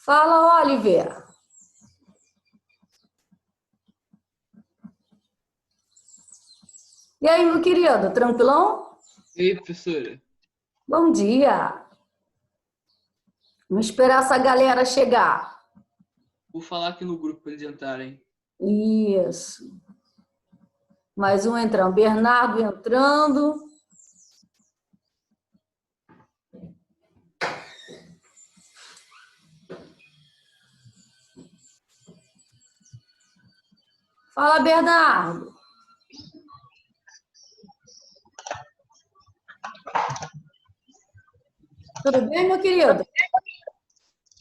Fala, Oliver. E aí, meu querido, tranquilão? E aí, professora? Bom dia. Vamos esperar essa galera chegar. Vou falar aqui no grupo para eles entrarem. Isso. Mais um entrando. Bernardo entrando. Fala, Bernardo. Tudo bem, meu querido?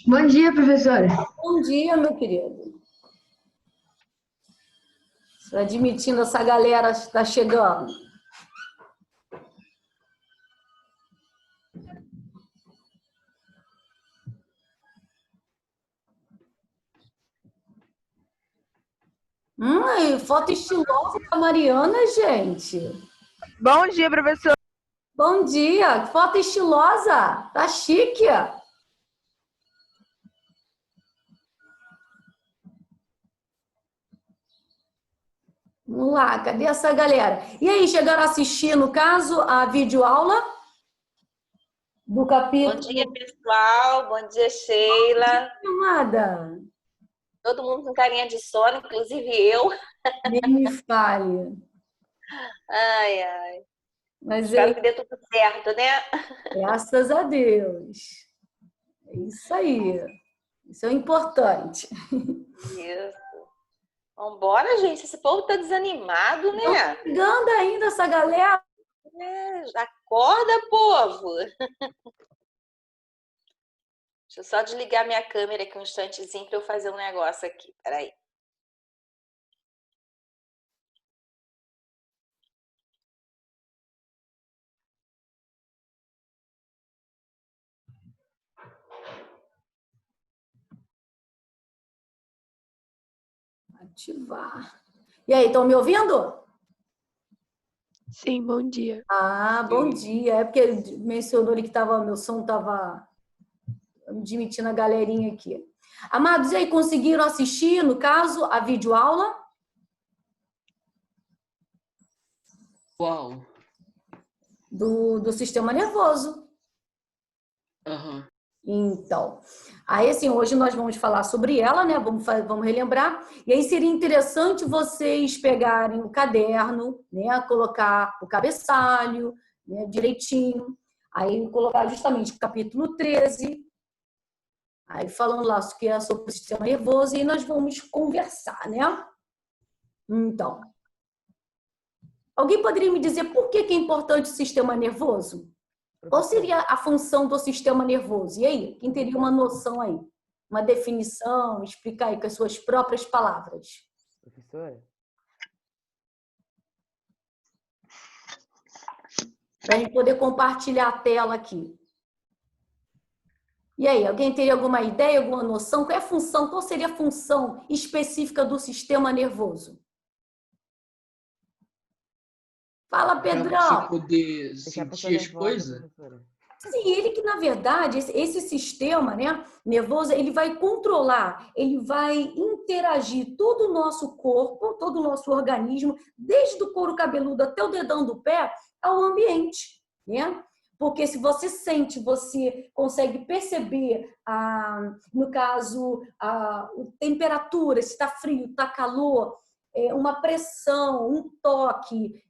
Bom dia, professora. Bom dia, meu querido. Estou admitindo essa galera está chegando. E foto estilosa da Mariana, gente. Bom dia, professor. Bom dia. Que foto estilosa. Tá chique. Vamos lá, cadê essa galera? E aí, chegaram a assistir, no caso, a videoaula do Bom dia, capítulo pessoal. Bom dia, Sheila. Amada? Todo mundo com carinha de sono, inclusive eu. Nem me fale. Ai, ai. Mas Espero é, que dê tudo certo, né? graças a Deus. É isso aí. Isso é importante. Isso. Vambora, gente. Esse povo tá desanimado, Estão né? chegando ainda essa galera. Acorda, povo. Deixa eu só desligar minha câmera aqui um instantezinho para eu fazer um negócio aqui. Peraí. Ativar. E aí, estão me ouvindo? Sim, bom dia. Ah, bom dia. É porque mencionou ali que meu som estava admitindo a galerinha aqui. Amados, e aí, conseguiram assistir, no caso, a videoaula Uau! do sistema nervoso? Aham. Então, aí assim, hoje nós vamos falar sobre ela, né? Vamos relembrar. E aí seria interessante vocês pegarem o caderno, né? Colocar o cabeçalho, né? Direitinho. Aí colocar justamente o capítulo 13. Aí falando lá que é sobre o sistema nervoso e nós vamos conversar, né? Então, alguém poderia me dizer por que é importante o sistema nervoso? Qual seria a função do sistema nervoso? E aí, quem teria uma noção aí? Uma definição, explicar aí com as suas próprias palavras. Professora? Para a gente poder compartilhar a tela aqui. E aí, alguém teria alguma ideia, alguma noção? Qual é a função, qual seria a função específica do sistema nervoso? Fala, Para você Pedrão! poder Deixar a pessoa sentir as nervosa, coisas? professora. Sim, ele que, na verdade, esse sistema, né, nervoso, ele vai controlar, ele vai interagir todo o nosso corpo, todo o nosso organismo, desde o couro cabeludo até o dedão do pé, ao ambiente, né? Porque se você sente, você consegue perceber, no caso, a temperatura, se está frio, está calor, uma pressão, um toque,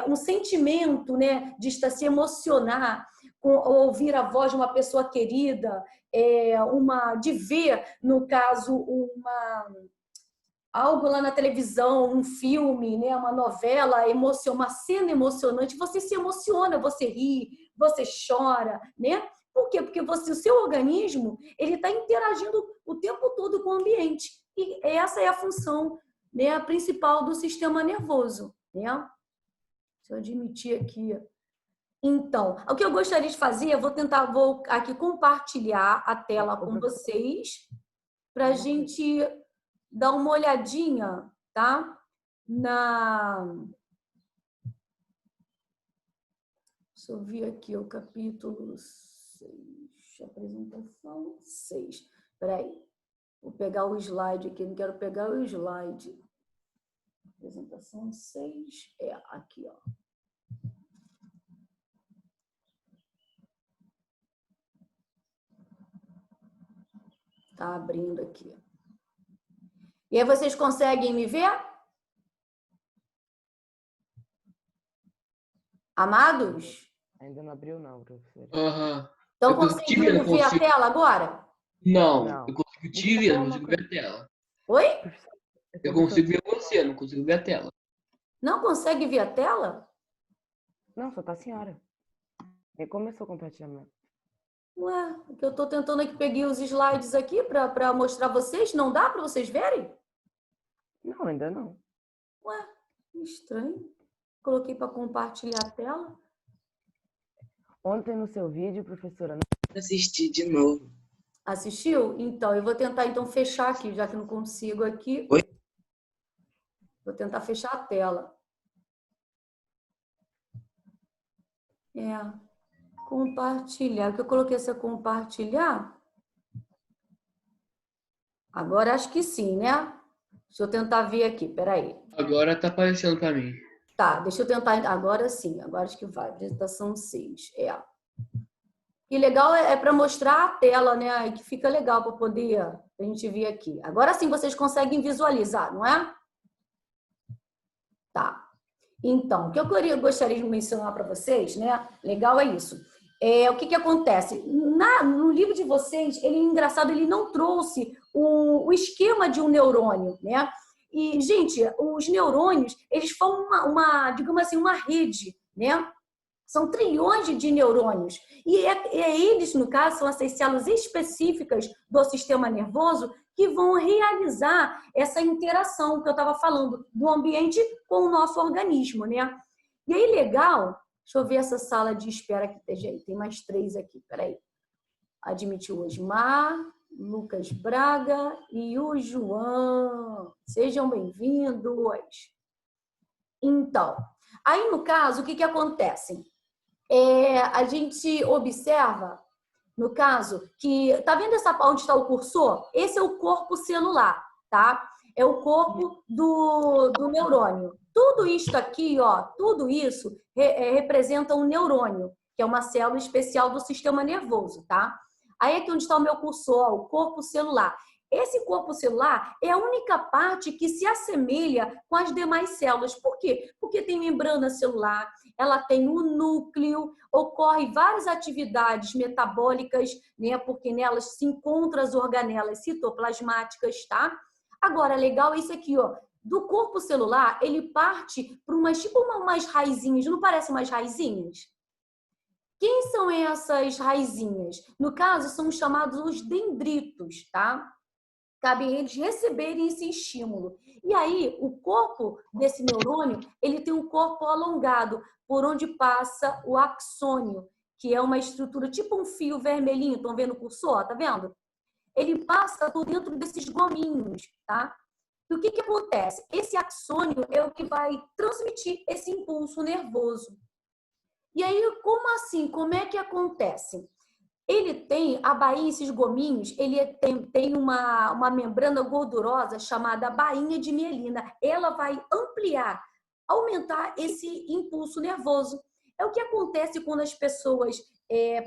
um sentimento, né, de estar se emocionar, ouvir a voz de uma pessoa querida, de ver, no caso, algo lá na televisão, um filme, né, uma novela, uma cena emocionante, você se emociona, você ri, você chora, né? Por quê? Porque o seu organismo ele está interagindo o tempo todo com o ambiente. E essa é a função, né, a principal do sistema nervoso, né? Deixa eu admitir aqui. Então, o que eu gostaria de fazer, vou aqui compartilhar a tela com vocês para a gente dar uma olhadinha, tá? Deixa eu ver aqui o capítulo 6, apresentação 6. Espera aí. Vou pegar o slide aqui, não quero pegar o slide. Apresentação 6, aqui, ó. Tá abrindo aqui. E aí vocês conseguem me ver? Amados? Ainda não abriu, não, professora. Aham. Estão Eu consigo te ver, conseguindo eu ver a consigo. tela agora? Não, eu consigo te ver, não Deixa eu consigo falar ver a tela. Oi? Eu consigo ver você, não consigo ver a tela. Não consegue ver a tela? Não, só tá a senhora. E começou o compartilhamento. Ué, que eu estou tentando aqui, peguei os slides aqui para mostrar vocês. Não dá para vocês verem? Não, ainda não. Ué, estranho. Coloquei para compartilhar a tela. Ontem no seu vídeo, professora, não Assistir de novo. Assistiu? Então, eu vou tentar então fechar aqui, já que não consigo aqui. Oi? Vou tentar fechar a tela. Compartilhar. O que eu coloquei essa compartilhar? Agora acho que sim, né? Deixa eu tentar ver aqui, peraí. Agora tá aparecendo pra mim. Tá, deixa eu tentar. Agora sim, agora acho que vai. Apresentação 6. E legal é para mostrar a tela, né? Que fica legal para poder a gente ver aqui. Agora sim vocês conseguem visualizar, não é? Tá. Então, o que eu gostaria de mencionar para vocês, né? Legal é isso. O que acontece? No livro de vocês, ele é engraçado, ele não trouxe o esquema de um neurônio, né? E, gente, os neurônios, eles formam digamos assim, uma rede, né? São trilhões de neurônios. E eles, no caso, são essas células específicas do sistema nervoso que vão realizar essa interação que eu estava falando do ambiente com o nosso organismo, né? E aí, legal, deixa eu ver essa sala de espera que tem mais 3 aqui, peraí. Admitiu Osmar, Lucas Braga e o João. Sejam bem-vindos. Então, aí no caso, o que acontece? A gente observa, no caso, que tá vendo onde está o cursor? Esse é o corpo celular, tá? É o corpo do neurônio. Tudo isto aqui, ó, tudo isso representa um neurônio, que é uma célula especial do sistema nervoso, tá? Aí aqui onde está o meu cursor, ó, o corpo celular. Esse corpo celular é a única parte que se assemelha com as demais células. Por quê? Porque tem membrana celular, ela tem o núcleo, ocorre várias atividades metabólicas, né? Porque nelas se encontram as organelas citoplasmáticas, tá? Agora, legal é isso aqui, ó. Do corpo celular, ele parte para umas raizinhas, não parecem umas raizinhas? Quem são essas raizinhas? No caso, são chamados os dendritos, tá? Cabe a eles receberem esse estímulo. E aí, o corpo desse neurônio, ele tem um corpo alongado, por onde passa o axônio, que é uma estrutura tipo um fio vermelhinho. Estão vendo o cursor? Tá vendo? Ele passa por dentro desses gominhos, tá? E o que acontece? Esse axônio é o que vai transmitir esse impulso nervoso. E aí, como assim? Como é que acontece? Ele tem a bainha, esses gominhos, ele tem uma membrana gordurosa chamada bainha de mielina. Ela vai ampliar, aumentar esse impulso nervoso. É o que acontece quando as pessoas,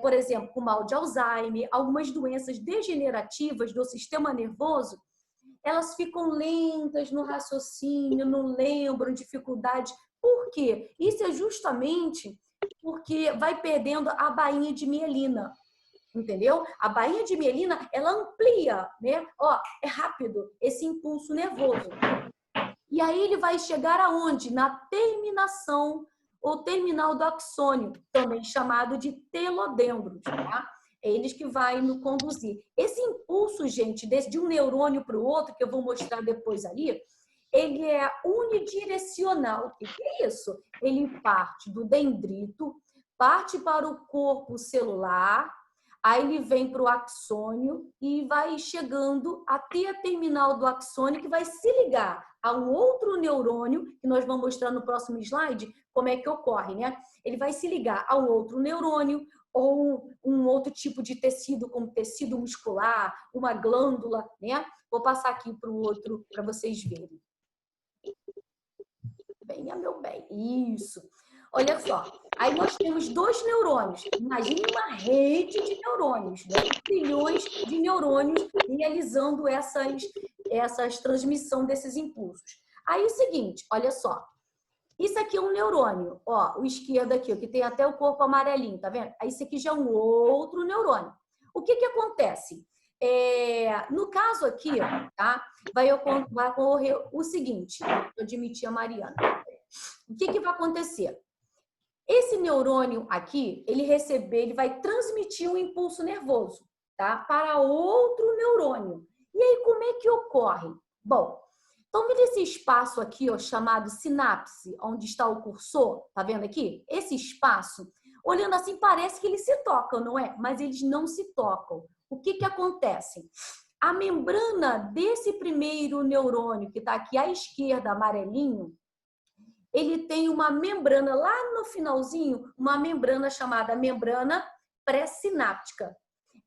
por exemplo, com mal de Alzheimer, algumas doenças degenerativas do sistema nervoso, elas ficam lentas no raciocínio, não lembram, dificuldade. Por quê? Isso é justamente porque vai perdendo a bainha de mielina. Entendeu? A bainha de mielina, ela amplia, né? Ó, é rápido esse impulso nervoso. E aí ele vai chegar aonde? Na terminação ou terminal do axônio, também chamado de telodendros, tá? É eles que vai nos conduzir. Esse impulso, gente, de um neurônio para o outro, que eu vou mostrar depois ali, ele é unidirecional. O que é isso? Ele parte do dendrito, parte para o corpo celular, aí ele vem para o axônio e vai chegando até a terminal do axônio, que vai se ligar a um outro neurônio, que nós vamos mostrar no próximo slide como é que ocorre, né? Ele vai se ligar a um outro neurônio, ou um outro tipo de tecido, como tecido muscular, uma glândula, né? Vou passar aqui para o outro para vocês verem. Venha, meu bem. Isso. Olha só. Aí nós temos 2 neurônios. Imagine uma rede de neurônios, né? Trilhões de neurônios realizando essas transmissão desses impulsos. Aí o seguinte, olha só. Isso aqui é um neurônio, ó, o esquerdo aqui, ó, que tem até o corpo amarelinho, tá vendo? Aí isso aqui já é um outro neurônio. O que acontece? No caso aqui, ó, tá? Vai ocorrer o seguinte, eu admiti a Mariana. O que vai acontecer? Esse neurônio aqui, ele vai transmitir um impulso nervoso, tá? Para outro neurônio. E aí, como é que ocorre? Bom, então, nesse espaço aqui, ó, chamado sinapse, onde está o cursor, tá vendo aqui? Esse espaço, olhando assim, parece que eles se tocam, não é? Mas eles não se tocam. O que acontece? A membrana desse primeiro neurônio, que está aqui à esquerda, amarelinho, ele tem uma membrana lá no finalzinho, uma membrana chamada membrana pré-sináptica.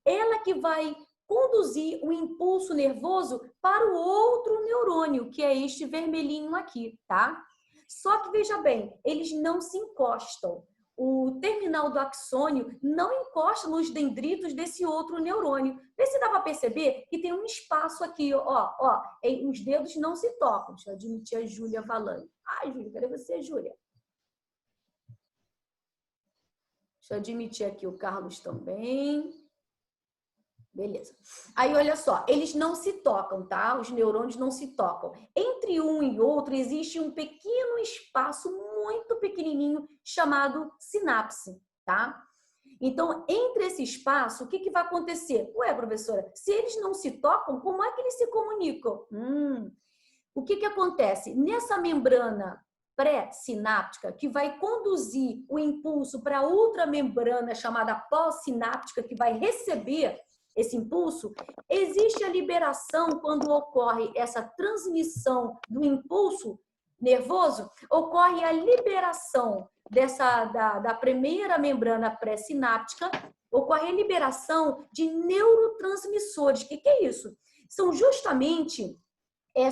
Ela que vai conduzir o impulso nervoso para o outro neurônio, que é este vermelhinho aqui, tá? Só que, veja bem, eles não se encostam. O terminal do axônio não encosta nos dendritos desse outro neurônio. Vê se dá para perceber que tem um espaço aqui, ó, os dedos não se tocam. Deixa eu admitir a Júlia falando. Ai, Júlia, cadê você, Júlia? Deixa eu admitir aqui o Carlos também. Beleza. Aí, olha só, eles não se tocam, tá? Os neurônios não se tocam. Entre um e outro existe um pequeno espaço muito pequenininho chamado sinapse, tá? Então, entre esse espaço, o que vai acontecer? Ué, professora, se eles não se tocam, como é que eles se comunicam? O que acontece? Nessa membrana pré-sináptica, que vai conduzir o impulso para outra membrana chamada pós-sináptica, que vai receber esse impulso, existe a liberação quando ocorre essa transmissão do impulso nervoso, ocorre a liberação da primeira membrana pré-sináptica, ocorre a liberação de neurotransmissores. O que é isso? São justamente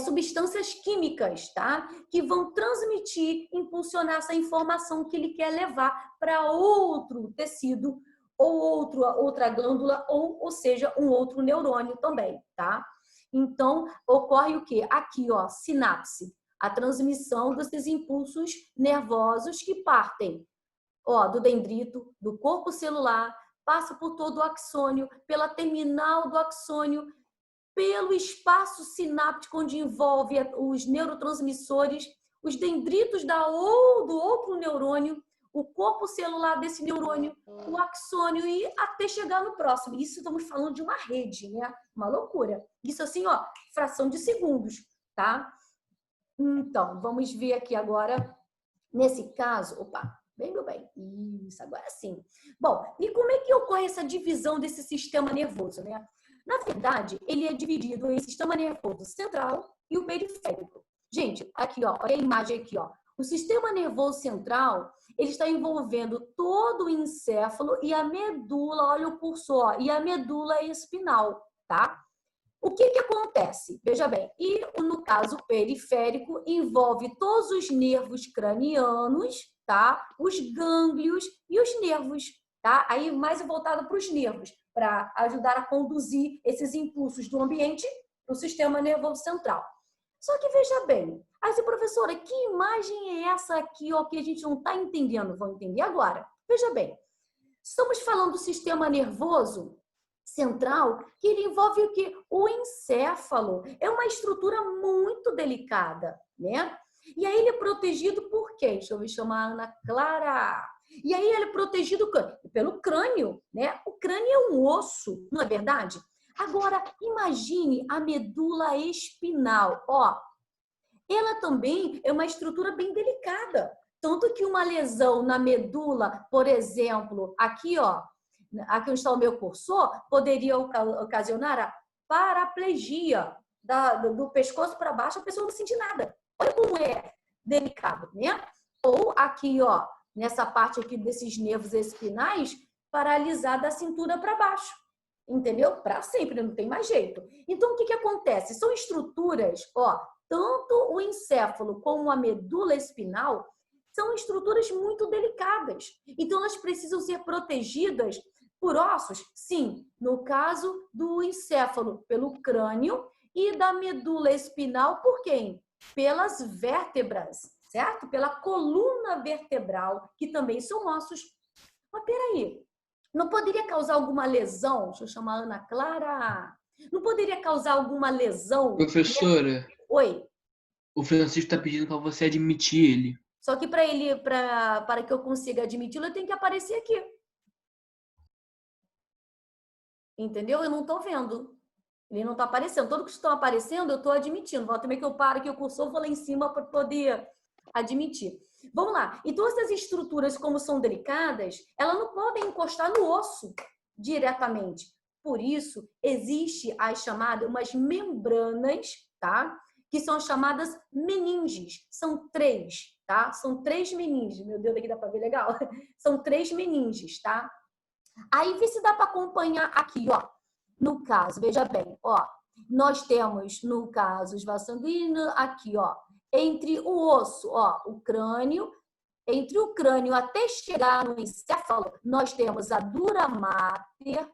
substâncias químicas, tá? Que vão transmitir, impulsionar essa informação que ele quer levar para outro tecido ou outra glândula, ou seja, um outro neurônio também, tá? Então, ocorre o quê? Aqui, ó, sinapse, a transmissão desses impulsos nervosos que partem, ó, do dendrito, do corpo celular, passa por todo o axônio, pela terminal do axônio, pelo espaço sináptico onde envolve os neurotransmissores, os dendritos do outro neurônio, o corpo celular desse neurônio, o axônio e até chegar no próximo. Isso estamos falando de uma rede, né? Uma loucura. Isso assim, ó, fração de segundos, tá? Então, vamos ver aqui agora, nesse caso, opa, bem, meu bem, isso, agora sim. Bom, e como é que ocorre essa divisão desse sistema nervoso, né? Na verdade, ele é dividido em sistema nervoso central e o periférico. Gente, aqui, ó, olha a imagem aqui, ó. O sistema nervoso central, ele está envolvendo todo o encéfalo e a medula, olha o cursor, ó, e a medula espinal, tá? O que acontece? Veja bem, e no caso periférico, envolve todos os nervos cranianos, tá? Os gânglios e os nervos, tá? Aí mais voltado para os nervos, para ajudar a conduzir esses impulsos do ambiente para o sistema nervoso central. Só que veja bem, aí, professora, que imagem é essa aqui, ó, que a gente não está entendendo? Vão entender agora. Veja bem, estamos falando do sistema nervoso central, que ele envolve o quê? O encéfalo. É uma estrutura muito delicada, né? E aí ele é protegido por quê? Deixa eu me chamar a Ana Clara. E aí ele é protegido pelo crânio, né? O crânio é um osso, não é verdade? Agora, imagine a medula espinal, ó. Ela também é uma estrutura bem delicada. Tanto que uma lesão na medula, por exemplo, aqui, ó, aqui onde está o meu cursor, poderia ocasionar a paraplegia do pescoço para baixo, a pessoa não sentir nada. Olha como é delicado, né? Ou aqui, ó, nessa parte aqui desses nervos espinais, paralisar da cintura para baixo. Entendeu? Para sempre, não tem mais jeito. Então, o que acontece? São estruturas, ó, tanto o encéfalo como a medula espinal são estruturas muito delicadas. Então, elas precisam ser protegidas por ossos, sim, no caso do encéfalo, pelo crânio, e da medula espinal, por quem? Pelas vértebras, certo? Pela coluna vertebral, que também são ossos. Mas peraí, não poderia causar alguma lesão? Deixa eu chamar a Ana Clara. Não poderia causar alguma lesão? Professora, Oi. o Francisco está pedindo para você admitir ele. Só que para que eu consiga admiti-lo, eu tenho que aparecer aqui. Entendeu? Eu não estou vendo. Ele não está aparecendo. Todos que estão aparecendo, eu estou admitindo. Volta também que eu paro aqui o cursor, vou lá em cima para poder admitir. Vamos lá. Então, essas estruturas, como são delicadas, elas não podem encostar no osso diretamente. Por isso, existe as chamadas, umas membranas, tá? Que são chamadas meninges. São 3, tá? São 3 meninges. Meu Deus, daqui dá para ver legal? São 3 meninges, tá? Aí, vê se dá para acompanhar aqui, ó. No caso, veja bem, ó. Nós temos, no caso, os vasos sanguíneos, aqui, ó. Entre o osso, ó, o crânio, entre o crânio até chegar no encéfalo, nós temos a dura mater,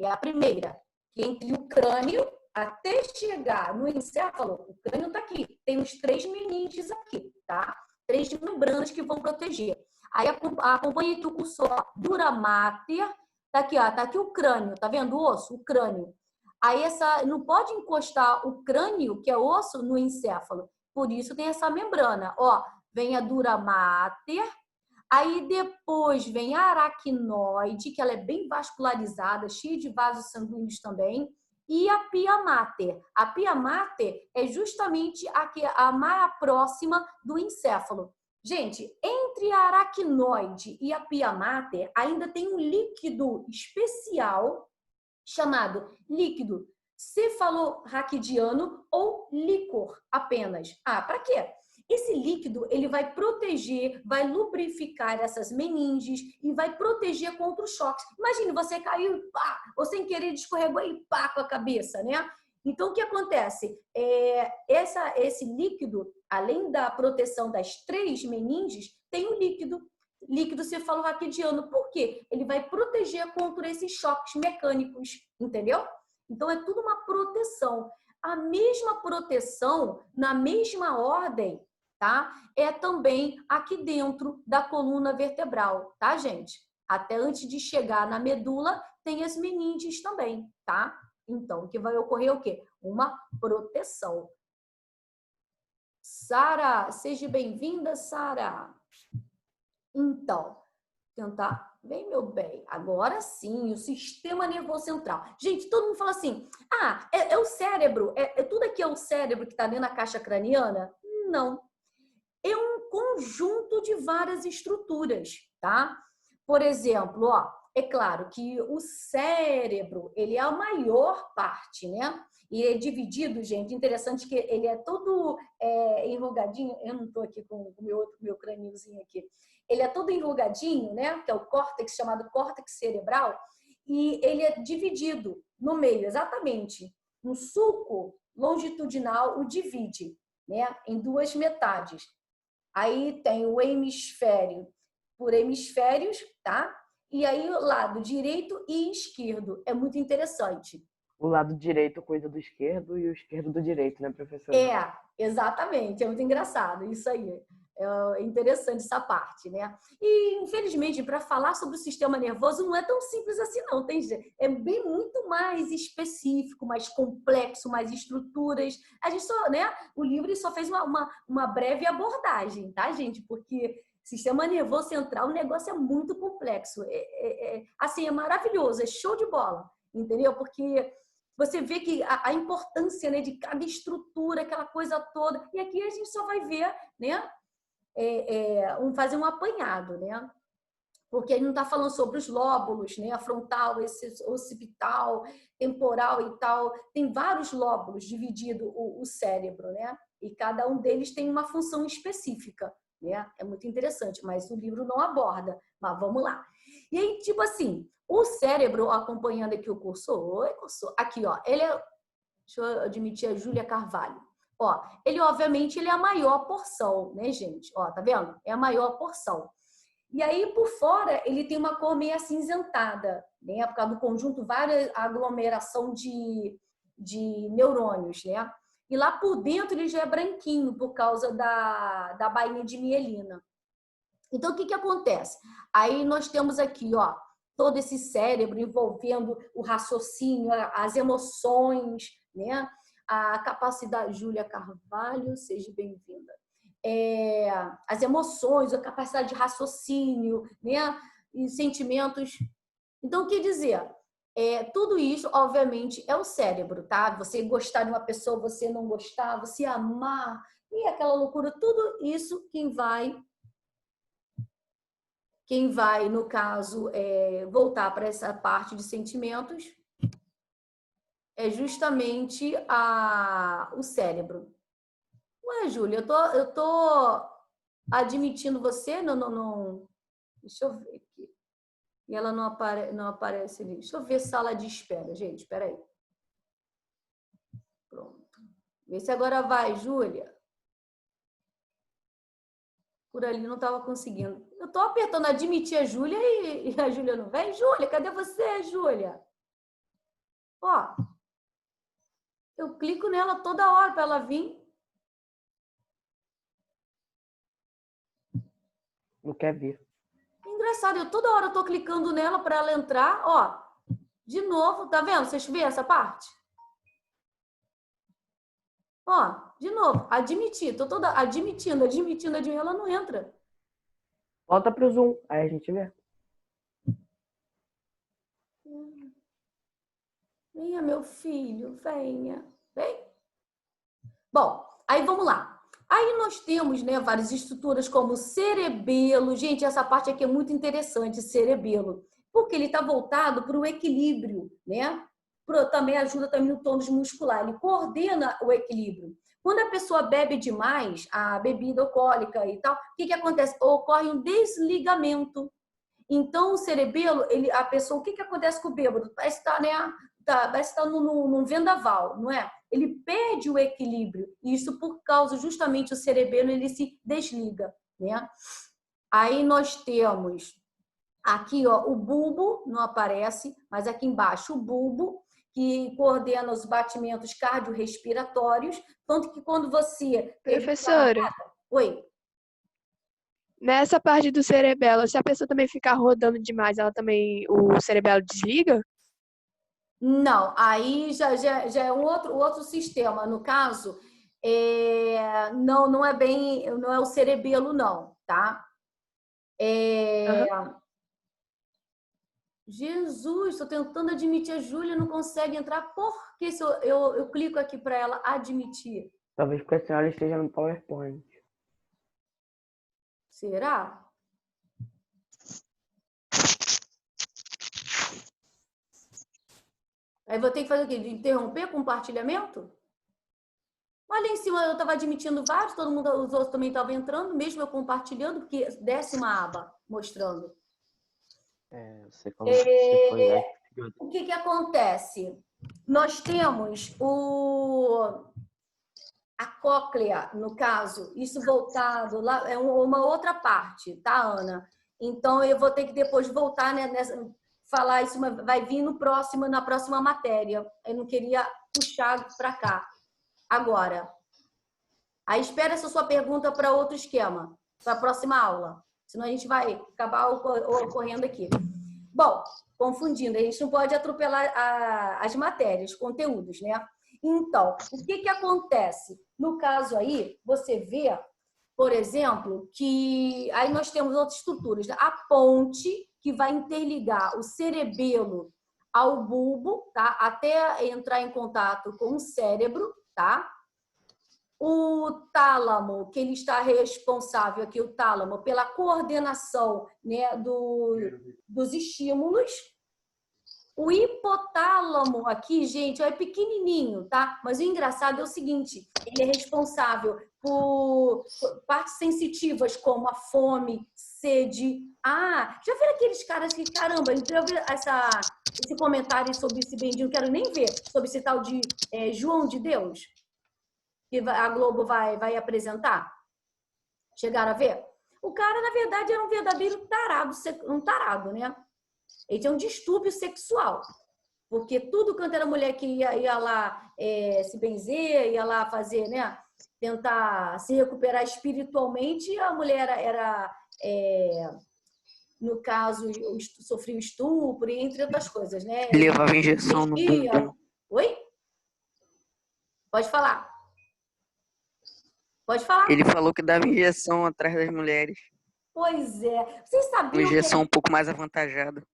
é a primeira. Que entre o crânio até chegar no encéfalo, o crânio está aqui. Tem os 3 meninges aqui, tá? 3 membranas que vão proteger. Aí acompanha aqui o cursor, dura mater, tá aqui, ó, tá aqui o crânio, tá vendo o osso? O crânio. Aí não pode encostar o crânio, que é osso, no encéfalo. Por isso tem essa membrana, ó. Vem a dura mater, aí depois vem a aracnoide, que ela é bem vascularizada, cheia de vasos sanguíneos também, e a pia mater. A pia mater é justamente a mais próxima do encéfalo. Gente, entre a aracnoide e a pia mater, ainda tem um líquido especial chamado líquido cefalorraquidiano ou líquor apenas. Ah, para quê? Esse líquido, ele vai proteger, vai lubrificar essas meninges e vai proteger contra os choques. Imagine, você caiu e pá, ou sem querer escorregou e pá com a cabeça, né? Então, o que acontece? Esse líquido, além da proteção das 3 meninges, tem o líquido cefalorraquidiano. Por quê? Ele vai proteger contra esses choques mecânicos, entendeu? Então, é tudo uma proteção. A mesma proteção, na mesma ordem, tá? É também aqui dentro da coluna vertebral, tá, gente? Até antes de chegar na medula, tem as meninges também, tá? Então, o que vai ocorrer é o quê? Uma proteção. Sara, seja bem-vinda, Sara. Então, tentar... Vem, meu bem, agora sim, o sistema nervoso central. Gente, todo mundo fala assim, é o cérebro, tudo aqui é o cérebro que está dentro da caixa craniana? Não. É um conjunto de várias estruturas, tá? Por exemplo, ó, é claro que o cérebro, ele é a maior parte, né? E é dividido, gente, interessante que ele é todo enrugadinho. Eu não estou aqui com o meu crâniozinho aqui. Ele é todo enrugadinho, né? Que é o córtex, chamado córtex cerebral. E ele é dividido no meio, exatamente. Um sulco longitudinal o divide, né? Em 2 metades. Aí tem o hemisfério por hemisférios, tá? E aí o lado direito e esquerdo. É muito interessante. O lado direito cuida do esquerdo e o esquerdo do direito, né, professora? Exatamente. É muito engraçado isso aí. É interessante essa parte, né? E, infelizmente, para falar sobre o sistema nervoso não é tão simples assim, não. É bem muito mais específico, mais complexo, mais estruturas. A gente só, né? O livro só fez uma breve abordagem, tá, gente? Porque sistema nervoso central, o negócio é muito complexo. Assim, é maravilhoso, é show de bola, entendeu? Porque você vê que a importância, né, de cada estrutura, aquela coisa toda. E aqui a gente só vai ver, né? Fazer um apanhado, né? Porque ele não está falando sobre os lóbulos, né? A frontal, esse occipital, temporal e tal. Tem vários lóbulos dividido o cérebro, né? E cada um deles tem uma função específica, né? É muito interessante, mas o livro não aborda. Mas vamos lá. E aí, tipo assim, o cérebro, acompanhando aqui o cursor, oi, cursor, aqui, ó, ele é, deixa eu admitir a Júlia Carvalho. Ó, ele, obviamente, ele é a maior porção, né, gente? Ó, tá vendo? É a maior porção. E aí, por fora, ele tem uma cor meio acinzentada, né? Por causa do conjunto, várias aglomeração de neurônios, né? E lá por dentro ele já é branquinho, por causa da bainha de mielina. Então, o que acontece? Aí nós temos aqui, ó, todo esse cérebro envolvendo o raciocínio, as emoções, né? A capacidade, Júlia Carvalho, seja bem-vinda. As emoções, a capacidade de raciocínio, né? E sentimentos. Então, quer dizer, tudo isso, obviamente, é o cérebro, tá? Você gostar de uma pessoa, você não gostar, você amar, e aquela loucura, tudo isso quem vai, no caso, voltar para essa parte de sentimentos é justamente o cérebro. Ué, Júlia, eu tô admitindo você? Não. Deixa eu ver aqui. E ela não aparece ali. Deixa eu ver sala de espera, gente. Espera aí. Pronto. Vê se agora vai, Júlia. Por ali não estava conseguindo. Eu estou apertando admitir a Júlia e a Júlia não vem. Júlia, cadê você, Júlia? Ó, eu clico nela toda hora para ela vir. Não quer vir. Engraçado, toda hora eu estou clicando nela para ela entrar. Ó, de novo, tá vendo? Vocês viram essa parte? Ó, de novo, admitir. Tô toda admitindo. Ela não entra. Volta pro Zoom, aí a gente vê. Venha, meu filho, venha. Vem. Bom, aí vamos lá. Aí nós temos, né, várias estruturas como o cerebelo. Gente, essa parte aqui é muito interessante, cerebelo. Porque ele está voltado para o equilíbrio, né? Também ajuda também no tônus muscular. Ele coordena o equilíbrio. Quando a pessoa bebe demais, a bebida alcoólica e tal, o que acontece? Ocorre um desligamento. Então, o cerebelo, a pessoa, o que acontece com o bêbado? Parece estar, né, parece estar num vendaval, não é? Ele perde o equilíbrio. E isso por causa, justamente, o cerebelo, ele se desliga, né? Aí nós temos aqui, ó, o bulbo, não aparece, mas aqui embaixo o bulbo, que coordena os batimentos cardiorrespiratórios, tanto que quando você... Professora, Oi. nessa parte do cerebelo, se a pessoa também ficar rodando demais, o cerebelo desliga? Não, aí já é um outro sistema. No caso, não é bem, não é o cerebelo, não, tá? Jesus, estou tentando admitir a Júlia, não consegue entrar. Por que se eu clico aqui para ela admitir? Talvez porque a senhora esteja no PowerPoint. Será? Aí vou ter que fazer o quê? De interromper compartilhamento? Olha em cima, eu estava admitindo vários, os outros também estavam entrando, mesmo eu compartilhando, porque desce uma aba mostrando. Você como você foi, né? O que acontece? Nós temos a cóclea, no caso, isso voltado lá, é uma outra parte, tá, Ana? Então, eu vou ter que depois voltar, né, falar isso, vai vir na próxima matéria. Eu não queria puxar para cá. Agora, aí espera essa sua pergunta para outro esquema, para a próxima aula. Senão a gente vai acabar ocorrendo aqui. Bom, confundindo, a gente não pode atropelar as matérias, conteúdos, né? Então, o que acontece? No caso aí, você vê, por exemplo, que aí nós temos outras estruturas, né? A ponte que vai interligar o cerebelo ao bulbo, tá? Até entrar em contato com o cérebro, tá? O tálamo, que ele está responsável aqui, o tálamo, pela coordenação, né, dos estímulos. O hipotálamo aqui, gente, é pequenininho, tá? Mas o engraçado é o seguinte, ele é responsável por partes sensitivas como a fome, sede. Ah, já viram aqueles caras que, caramba, já viram esse comentário sobre esse bendinho, não quero nem ver, sobre esse tal de João de Deus, que a Globo vai apresentar? Chegaram a ver? O cara, na verdade, era um verdadeiro tarado, um tarado, né? Ele tinha um distúrbio sexual. Porque tudo quanto era mulher que ia lá se benzer, ia lá fazer, né? Tentar se recuperar espiritualmente, a mulher era no caso, sofria estupro, entre outras coisas, né? Ele levava injeção no bumbum. Oi? Pode falar. Pode falar. Ele falou que dava injeção atrás das mulheres. Pois é. Vocês Uma sabiam injeção um pouco mais avantajada.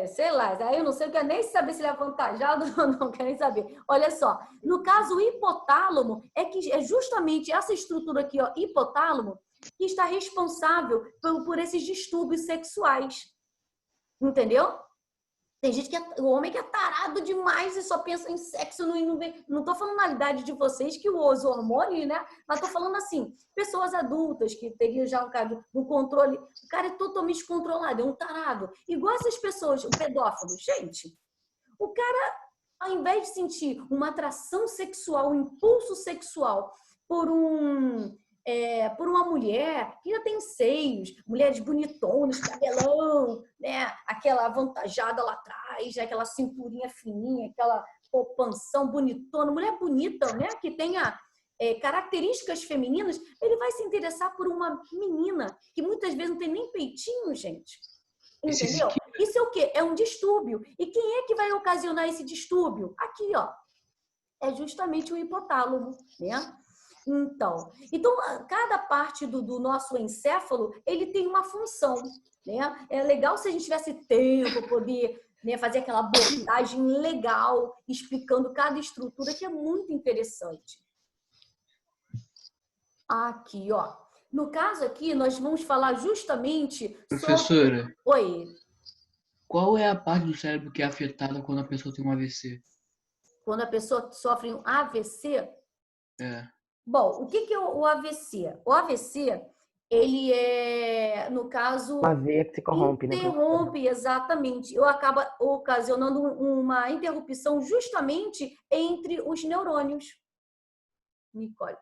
sei lá, aí eu não sei, eu quero nem saber se ele é avantajado ou não, quero nem saber. Olha só, no caso, o hipotálamo é justamente essa estrutura aqui, ó, hipotálamo, que está responsável por esses distúrbios sexuais. Entendeu? Tem gente o homem que é tarado demais e só pensa em sexo, não tô falando na idade de vocês que os hormônios, né? Mas tô falando assim, pessoas adultas que teriam já um controle, o cara é totalmente controlado, é um tarado. Igual essas pessoas, o pedófilo. Gente, o cara, ao invés de sentir uma atração sexual, um impulso sexual por uma mulher que já tem seios, mulheres bonitonas, cabelão, né? Aquela avantajada lá atrás, né? Aquela cinturinha fininha, aquela panção bonitona, mulher bonita, né? Que tenha características femininas, ele vai se interessar por uma menina que muitas vezes não tem nem peitinho, gente. Entendeu? Isso é o quê? É um distúrbio. E quem é que vai ocasionar esse distúrbio? Aqui, ó. É justamente o hipotálamo, né? Então, cada parte do nosso encéfalo, ele tem uma função, né? É legal se a gente tivesse tempo para poder, né, fazer aquela abordagem legal, explicando cada estrutura, que é muito interessante. Aqui, ó. No caso aqui, nós vamos falar justamente Professora, sobre... Oi. qual é a parte do cérebro que é afetada quando a pessoa tem um AVC? Quando a pessoa sofre um AVC... Bom, o que é o AVC? O AVC, ele no caso... Uma veia que se corrompe, né? Interrompe, exatamente. Acaba ocasionando uma interrupção justamente entre os neurônios. Nicole.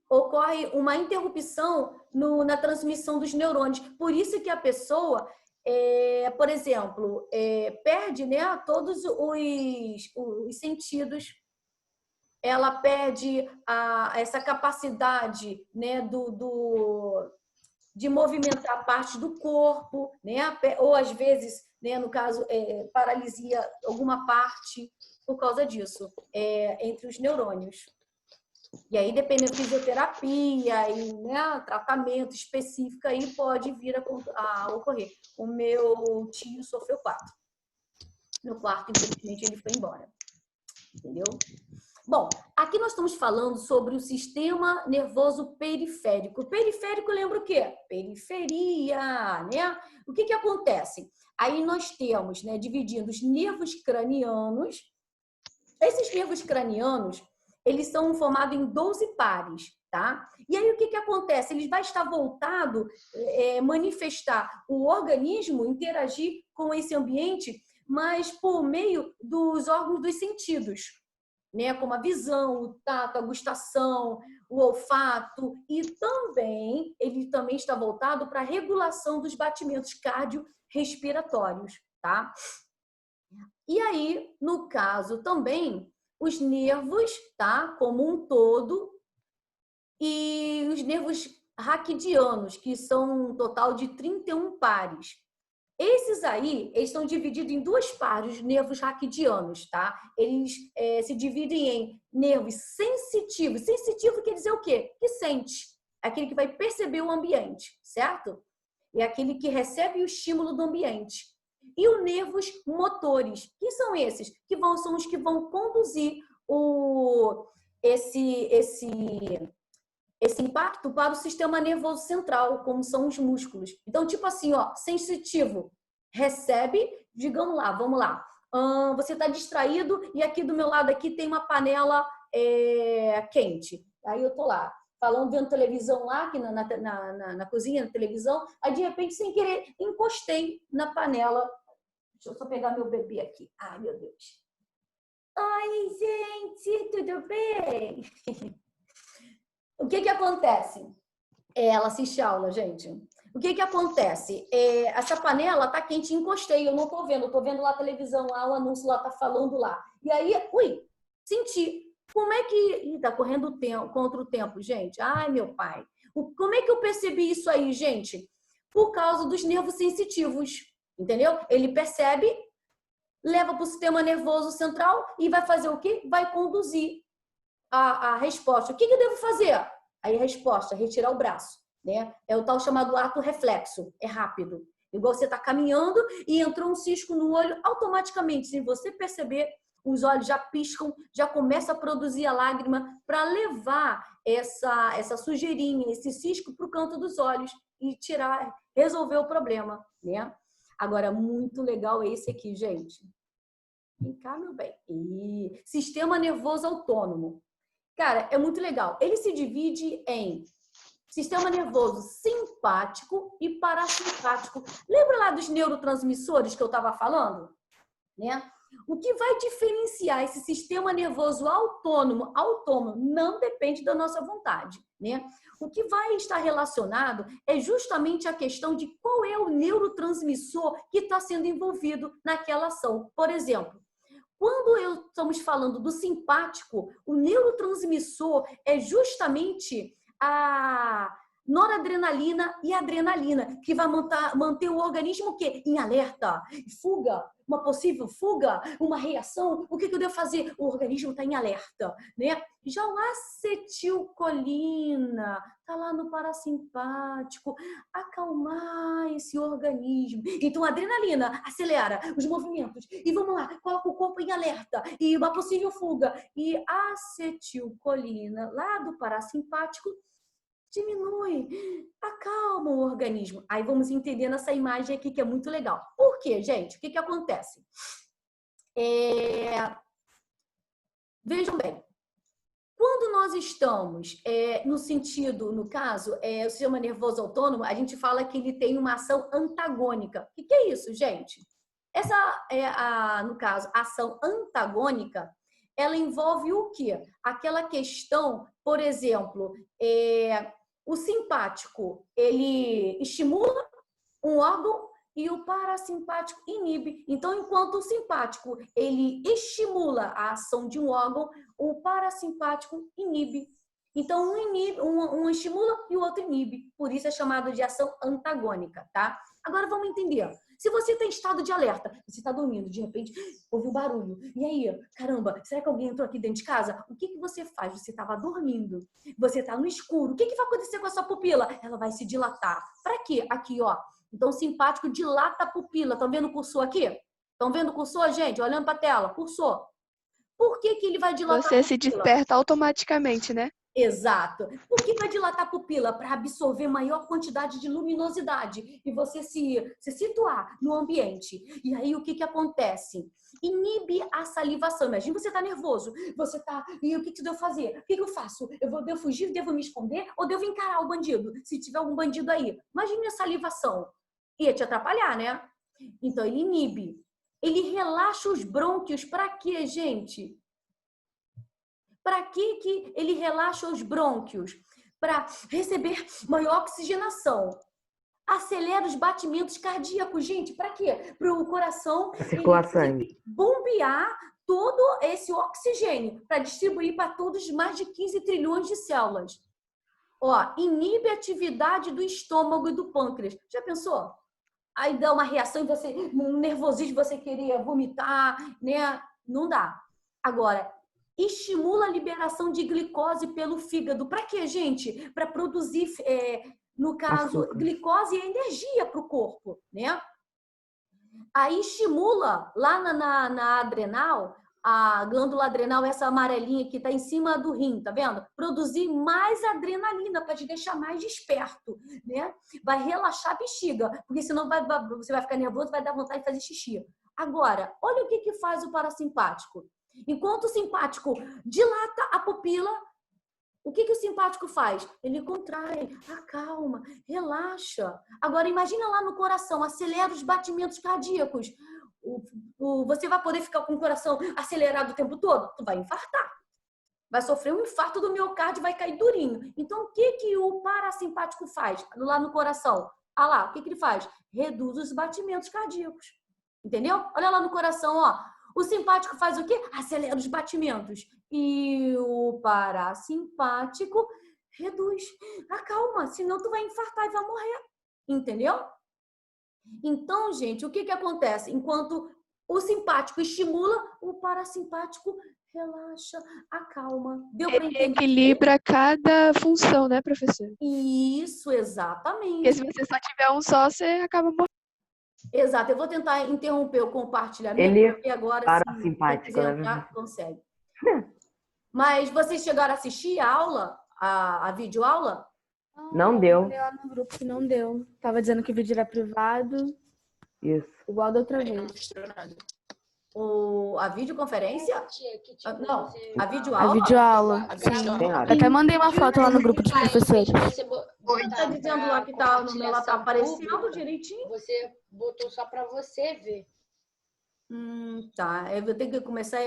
Ocorre uma interrupção na transmissão dos neurônios. Por isso que a pessoa, por exemplo, perde, né, todos os sentidos. Ela perde essa capacidade, né, de movimentar parte do corpo, né? Ou às vezes, né, no caso, paralisia alguma parte por causa disso, entre os neurônios. E aí, dependendo da fisioterapia e, né, tratamento específico, aí pode vir a ocorrer. O meu tio sofreu 4. No quarto, infelizmente, ele foi embora. Entendeu? Bom, aqui nós estamos falando sobre o sistema nervoso periférico. O periférico lembra o quê? Periferia, né? O que acontece? Aí nós temos, né, dividindo os nervos cranianos. Esses nervos cranianos, eles são formados em 12 pares, tá? E aí o que acontece? Ele vai estar voltado a manifestar o organismo, interagir com esse ambiente, mas por meio dos órgãos dos sentidos, né, como a visão, o tato, a gustação, o olfato, e também ele também está voltado para a regulação dos batimentos cardiorrespiratórios, tá? E aí, no caso também, os nervos, tá, como um todo, e os nervos raquidianos, que são um total de 31 pares. Esses aí, eles estão divididos em 2 pares, os nervos raquidianos, tá? Eles se dividem em nervos sensitivos. Sensitivo quer dizer o quê? Que sente. Aquele que vai perceber o ambiente, certo? É aquele que recebe o estímulo do ambiente. E os nervos motores. Quem são esses? São os que vão conduzir esse impacto para o sistema nervoso central, como são os músculos. Então, tipo assim, ó, sensitivo, recebe, digamos lá, vamos lá. Você está distraído e aqui do meu lado aqui tem uma panela quente. Aí eu tô lá falando, vendo televisão lá, aqui na cozinha, na televisão, aí de repente, sem querer, encostei na panela. Deixa eu só pegar meu bebê aqui. Ai, meu Deus. Oi, gente, tudo bem? O que acontece? Ela assiste aula, gente. O que acontece? Essa panela tá quente, encostei, eu não tô vendo. Eu tô vendo lá a televisão, lá o anúncio lá tá falando lá. E aí, senti. Como é que... Ih, tá correndo o tempo, contra o tempo, gente. Ai, meu pai. Como é que eu percebi isso aí, gente? Por causa dos nervos sensitivos, entendeu? Ele percebe, leva para o sistema nervoso central e vai fazer o quê? Vai conduzir a resposta. O que eu devo fazer? Aí a resposta, retirar o braço, né? É o tal chamado ato reflexo. É rápido. Igual você está caminhando e entrou um cisco no olho, automaticamente, sem você perceber, os olhos já piscam, já começa a produzir a lágrima para levar essa sujeirinha, esse cisco para o canto dos olhos e resolver o problema, né? Agora, muito legal esse aqui, gente. Vem cá, meu bem. Sistema nervoso autônomo. Cara, é muito legal. Ele se divide em sistema nervoso simpático e parasimpático. Lembra lá dos neurotransmissores que eu estava falando? Né? O que vai diferenciar esse sistema nervoso autônomo não depende da nossa vontade, né? O que vai estar relacionado é justamente a questão de qual é o neurotransmissor que está sendo envolvido naquela ação. Por exemplo, quando estamos falando do simpático, o neurotransmissor é justamente a noradrenalina e adrenalina, que vai manter o organismo o quê? Em alerta, fuga, uma possível fuga, uma reação. O que eu devo fazer? O organismo está em alerta, né? Já o acetilcolina está lá no parasimpático, acalmar esse organismo. Então, a adrenalina acelera os movimentos e vamos lá, coloca o corpo em alerta e uma possível fuga. E a acetilcolina lá do parasimpático diminui, acalma o organismo. Aí vamos entender nessa imagem aqui que é muito legal. Por quê, gente? O que acontece? Vejam bem, quando nós estamos no sentido, no caso, o sistema nervoso autônomo, a gente fala que ele tem uma ação antagônica. O que é isso, gente? Essa no caso, a ação antagônica, ela envolve o quê? Aquela questão, por exemplo, o simpático, ele estimula um órgão e o parasimpático inibe. Então, enquanto o simpático, ele estimula a ação de um órgão, o parasimpático inibe. Então, um estimula e o outro inibe. Por isso é chamado de ação antagônica, tá? Agora, vamos entender. Se você tem estado de alerta, você está dormindo, de repente, ouve um barulho. E aí, caramba, será que alguém entrou aqui dentro de casa? O que você faz? Você estava dormindo, você está no escuro. O que vai acontecer com a sua pupila? Ela vai se dilatar. Para quê? Aqui, ó. Então, o simpático dilata a pupila. Estão vendo o cursor aqui? Estão vendo o cursor, gente? Olhando para a tela. Cursor. Por que ele vai dilatar a pupila? Você se desperta automaticamente, né? Exato. Por que vai dilatar a pupila? Para absorver maior quantidade de luminosidade e você se situar no ambiente. E aí, o que acontece? Inibe a salivação. Imagina você tá nervoso, você tá... E o que eu devo fazer? O que eu faço? Devo fugir? Devo me esconder? Ou devo encarar o bandido? Se tiver algum bandido aí. Imagina a salivação. Ia te atrapalhar, né? Então, ele inibe. Ele relaxa os brônquios. Para quê, gente? Para que ele relaxa os brônquios? Para receber maior oxigenação. Acelera os batimentos cardíacos, gente. Para quê? Para o coração Circular sangue. Bombear todo esse oxigênio para distribuir para todos mais de 15 trilhões de células. Ó, inibe a atividade do estômago e do pâncreas. Já pensou? Aí dá uma reação e você, um nervosismo, você queria vomitar, né? Não dá. Agora, estimula a liberação de glicose pelo fígado. Para quê, gente? Para produzir, no caso, açúcar, glicose e energia para o corpo, né? Aí estimula lá na adrenal, a glândula adrenal, essa amarelinha que está em cima do rim, tá vendo? Produzir mais adrenalina para te deixar mais desperto, né? Vai relaxar a bexiga, porque senão você vai ficar nervoso, vai dar vontade de fazer xixi. Agora, olha o que faz o parasimpático. Enquanto o simpático dilata a pupila, O que o simpático faz? Ele contrai, acalma, relaxa. Agora, imagina lá no coração, acelera os batimentos cardíacos. Você vai poder ficar com o coração acelerado o tempo todo? Tu vai infartar. Vai sofrer um infarto do miocárdio e vai cair durinho. Então, o que o parasimpático faz lá no coração? Ah lá, o que ele faz? Reduz os batimentos cardíacos. Entendeu? Olha lá no coração, ó. O simpático faz o quê? Acelera os batimentos. E o parasimpático reduz. Acalma, senão tu vai infartar e vai morrer. Entendeu? Então, gente, o que acontece? Enquanto o simpático estimula, o parasimpático relaxa, acalma. Deu para Ele entender? equilibra cada função, né, professor? Isso, Porque exatamente. se você só tiver um só, você acaba morrendo. Exato. Eu vou tentar interromper o compartilhamento, Ele porque agora, parasimpático, se quiser né, entrar, consegue. Mas vocês chegaram a assistir a aula, a videoaula? Não deu. Eu falei lá no grupo que não deu. Tava dizendo que o vídeo era privado, Isso. igual da outra vez. A videoconferência? Não, a A videoaula? videoaula. Senhora. Até mandei uma foto lá no grupo dos professores. Tá dizendo lá que tá, no meu lá tá aparecendo direitinho? Você botou só para você ver. Tá. Eu vou ter que começar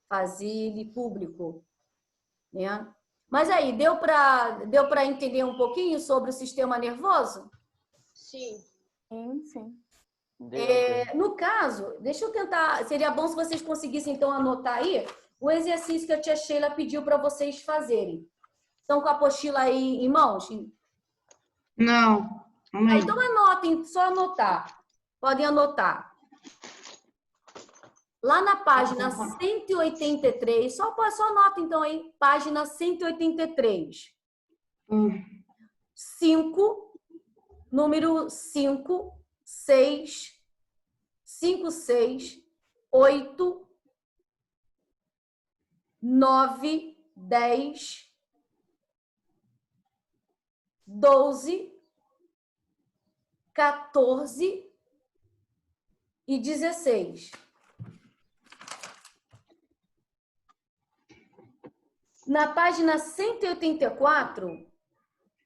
fazer ele público, né? Mas aí, deu para entender um pouquinho sobre o sistema nervoso? Sim. Sim. No caso, deixa eu tentar. Seria bom se vocês conseguissem, então, anotar aí o exercício que a tia Sheila pediu para vocês fazerem. Estão com a apostila aí em mãos? Não. Calma aí. Então, anotem, só anotar. Podem anotar. Lá na página 183, só anota então aí, página 183. 5, número 5, 6, 5, 6, 8, 9, 10, 12, 14 e 16. Na página 184,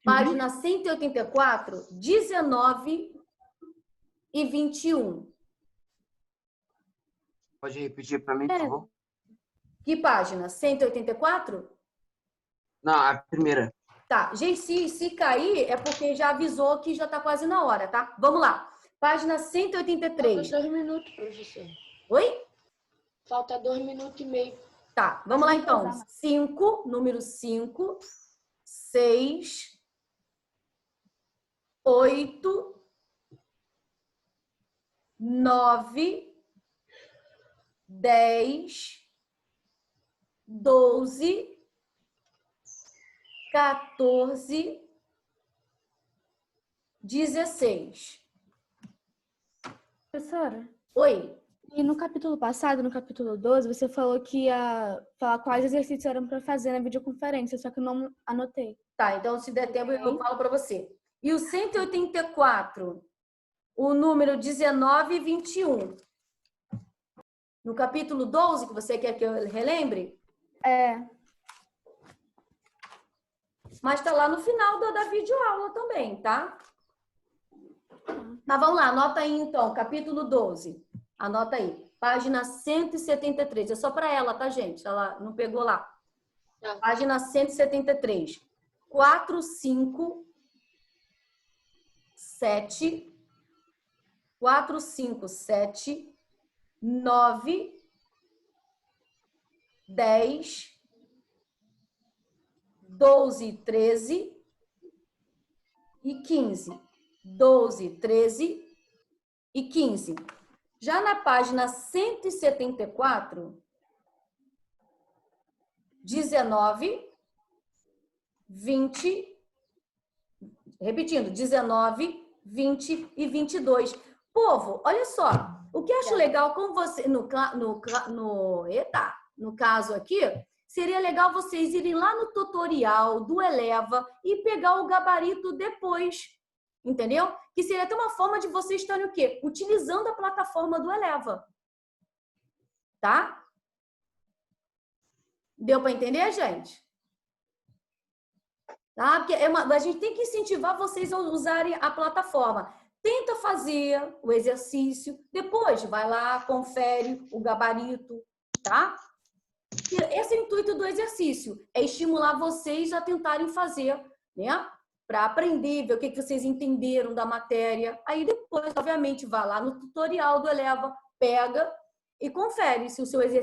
página 184, 19 e 21. Pode repetir para mim, por favor? Que página? 184? Não, a primeira. Tá. Gente, se cair, é porque já avisou que já tá quase na hora, tá? Vamos lá. Página 183. Falta 2 minutos, professor. Oi? Falta 2 minutos e meio. Tá, vamos lá então. 5, número 5, 6, 8, 9, 10, 12, 14, 16. Professora, Oi. e no capítulo passado, no capítulo 12, você falou que ia falar quais exercícios eram para fazer na videoconferência, só que eu não anotei. Tá, então se der tempo eu falo para você. E o 184, o número 19 e 21. No capítulo 12, que você quer que eu relembre? É. Mas tá lá no final da videoaula também, tá? Tá, vamos lá, anota aí então, capítulo 12. Anota aí, página 173. É só para ela, tá, gente? Ela não pegou lá. Tá. Página 173. 4, 5, 7, 4, 5, 7, 9, 10, 12, 13 e 15. 12, 13 e 15. Já na página 174, 19, 20, repetindo, 19, 20 e 22. Povo, olha só, o que eu acho legal com você, no caso aqui, seria legal vocês irem lá no tutorial do Eleva e pegar o gabarito depois, entendeu? Que seria até uma forma de vocês estarem o quê? Utilizando a plataforma do Eleva. Tá? Deu para entender, gente? Tá? Porque a gente tem que incentivar vocês a usarem a plataforma. Tenta fazer o exercício, depois vai lá, confere o gabarito, tá? E esse é o intuito do exercício, é estimular vocês a tentarem fazer, né? Para aprender, ver o que vocês entenderam da matéria. Aí depois, obviamente, vai lá no tutorial do Eleva, pega e confere se o seu exercício